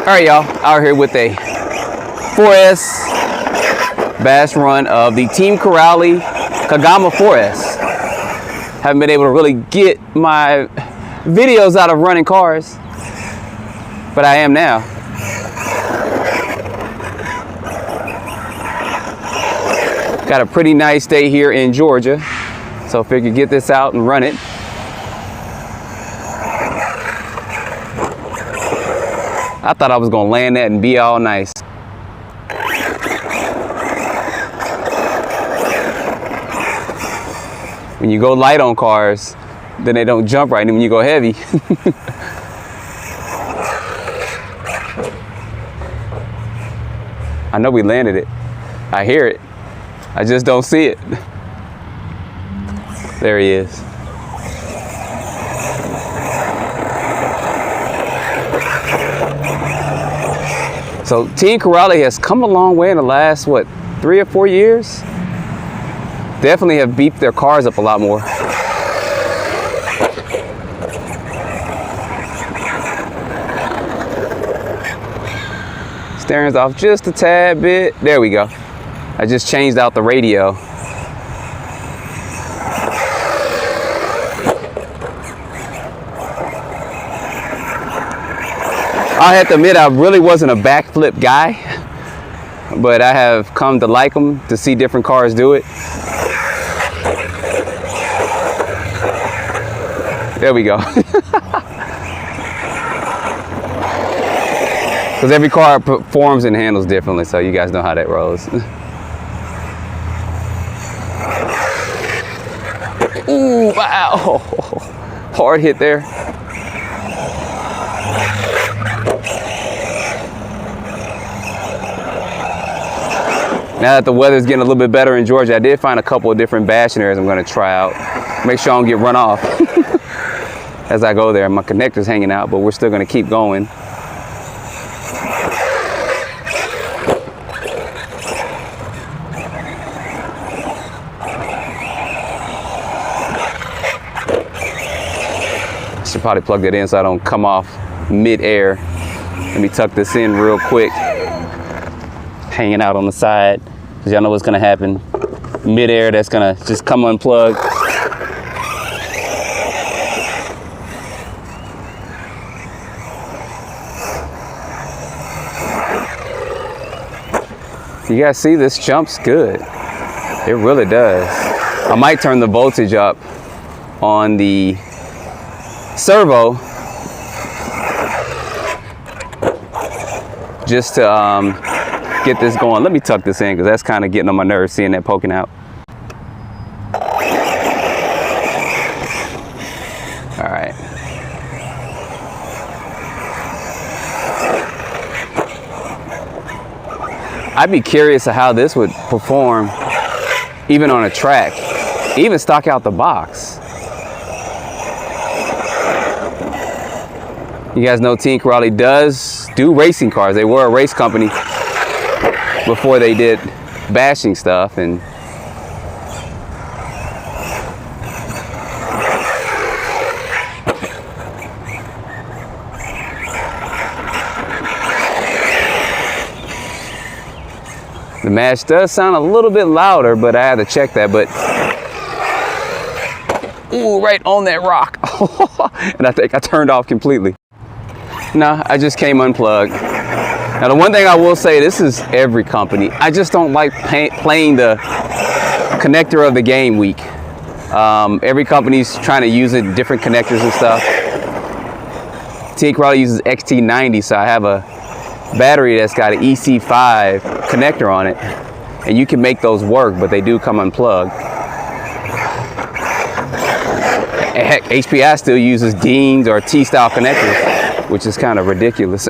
Alright y'all, out here with a 4S bash run of the Team Corrali Kagama 4S. Haven't been able to really get my videos out of running cars, but I am now. Got a pretty nice day here in Georgia, so if I could get this out and run it. I thought I was gonna land that and be all nice. When you go light on cars, then they don't jump right, and when you go heavy. I know we landed it. I hear it. I just don't see it. There he is. So Team Corrali has come a long way in the last, what, 3 or 4 years? Definitely have beefed their cars up a lot more. Steering's off just a tad bit. There we go. I just changed out the radio. I have to admit, I really wasn't a backflip guy, but I have come to like them, to see different cars do it. There we go. Because every car performs and handles differently, so you guys know how that rolls. Ooh, wow. Hard hit there. Now that the weather's getting a little bit better in Georgia, I did find a couple of different bashing areas I'm going to try out. Make sure I don't get run off as I go there. My connector's hanging out, but we're still going to keep going. Should probably plug that in so I don't come off mid-air. Let me tuck this in real quick. Hanging out on the side, because y'all know what's gonna happen. Mid-air, that's gonna just come unplugged. You guys see, this jumps good. It really does. I might turn the voltage up on the servo just to get this going. Let me tuck this in because that's kind of getting on my nerves, seeing that poking out. All right. I'd be curious of how this would perform even on a track, even stock out the box. You guys know Team Corrali does do racing cars. They were a race company before they did bashing stuff, and the mash does sound a little bit louder, but I had to check that. But ooh, right on that rock. And I think I turned off completely. No, I just came unplugged. Now the one thing I will say, this is every company. I just don't like playing the connector of the game week. Every company's trying to use it, different connectors and stuff. Team Corrali uses XT90, so I have a battery that's got an EC5 connector on it, and you can make those work, but they do come unplugged. Heck, HPI still uses Dean's or T-style connectors, which is kind of ridiculous.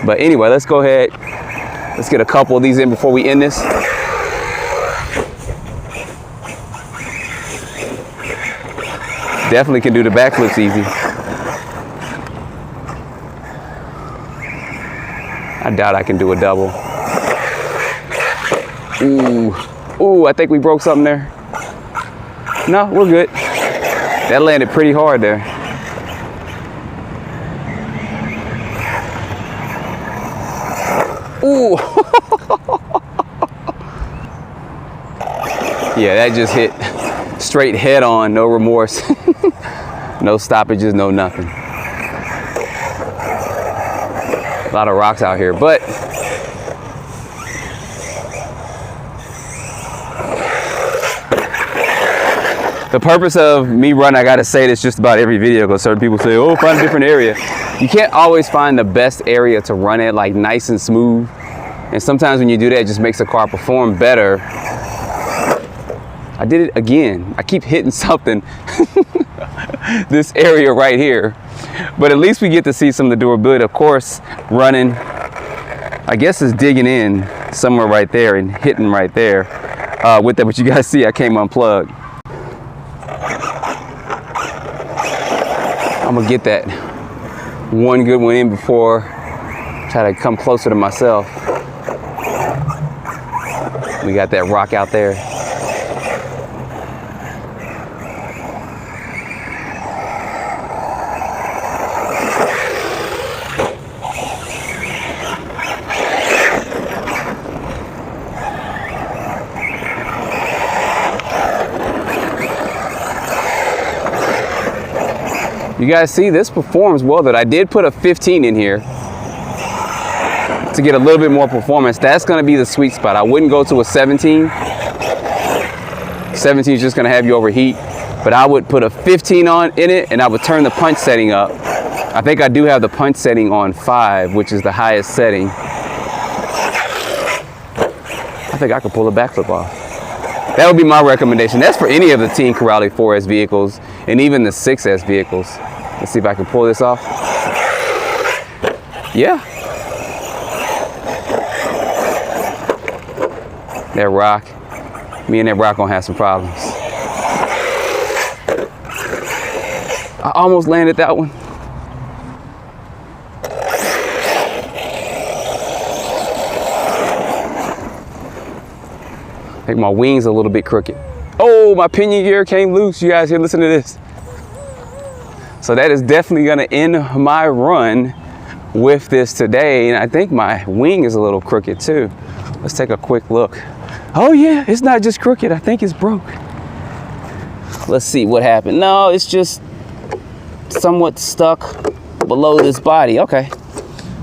But anyway, let's go ahead. Let's get a couple of these in before we end this. Definitely can do the backflips easy. I doubt I can do a double. Ooh, ooh, I think we broke something there. No, we're good. That landed pretty hard there. Ooh. Yeah, that just hit straight head on, no remorse. No stoppages, no nothing. A lot of rocks out here, but the purpose of me running, I gotta say this just about every video, because certain people say, oh, find a different area. You can't always find the best area to run at, like nice and smooth. And sometimes when you do that, it just makes the car perform better. I did it again. I keep hitting something. This area right here. But at least we get to see some of the durability. Of course, running, I guess, is digging in somewhere right there and hitting right there with that. But you guys see, I came unplugged. I'm gonna get that one good one in before try to come closer to myself. We got that rock out there. You guys see, this performs well. That I did put a 15 in here to get a little bit more performance. That's going to be the sweet spot. I wouldn't go to a 17. 17 is just going to have you overheat, but I would put a 15 in it, and I would turn the punch setting up. I think I do have the punch setting on 5, which is the highest setting. I think I could pull a backflip off. That would be my recommendation. That's for any of the Team Corrales 4S vehicles and even the 6S vehicles. Let's see if I can pull this off. Yeah. That rock. Me and that rock gonna have some problems. I almost landed that one. I think my wing's a little bit crooked. Oh, my pinion gear came loose. You guys here, listen to this. So that is definitely gonna end my run with this today. And I think my wing is a little crooked too. Let's take a quick look. Oh yeah, it's not just crooked. I think it's broke. Let's see what happened. No, it's just somewhat stuck below this body. Okay.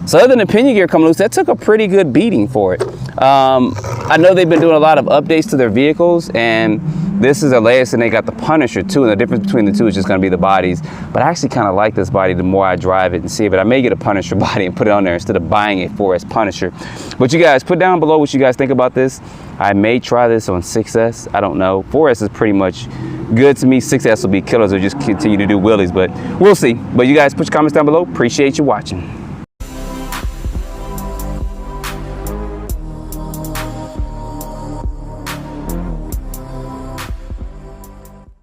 So other than the pinion gear coming loose, that took a pretty good beating for it. I know they've been doing a lot of updates to their vehicles, and this is the latest, and they got the Punisher too, and the difference between the two is just going to be the bodies. But I actually kind of like this body the more I drive it and see it. But I may get a Punisher body and put it on there instead of buying it for as Punisher. But you guys, put down below what you guys think about this. I may try this on 6S. I don't know. 4S is pretty much good to me. 6S will be killers. They'll just continue to do wheelies, but we'll see. But you guys, put your comments down below. Appreciate you watching.